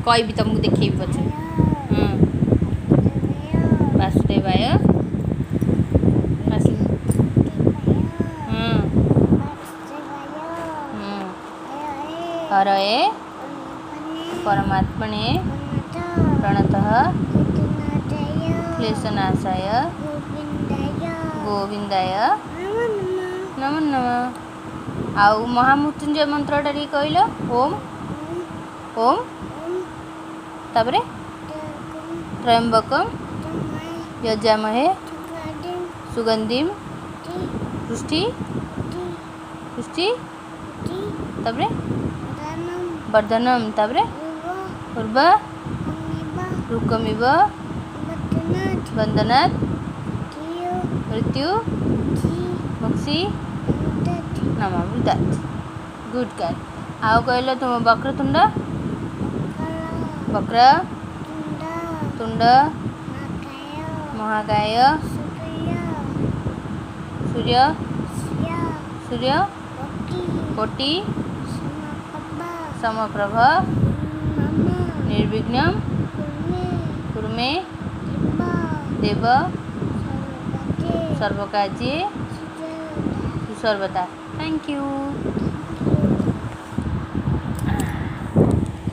कहबी तुमको देखी पचे वासुदेवाय हरये परमात्मने प्रणतः क्लेशनाशाय गोविंदाय नमो नमः। आउ महामृत्युंजय मंत्रटा टी कहल ओम ओम तापरे त्र्यंबकम यजामहे सुगंधिम पुष्टि पुष्टि तापरे वर्धनम तापरे पूर्व रुकमिव वंदनात् मृत्यु मोक्षी नमः। Good guy. आउ कहल तुम वक्रतुंड वक्र तुंड महाकाय सूर्य सूर्य कोटि समप्रभ निर्विघ्नं कुरु मे देव सर्वकार्ये सुसर्वदा। Thank you.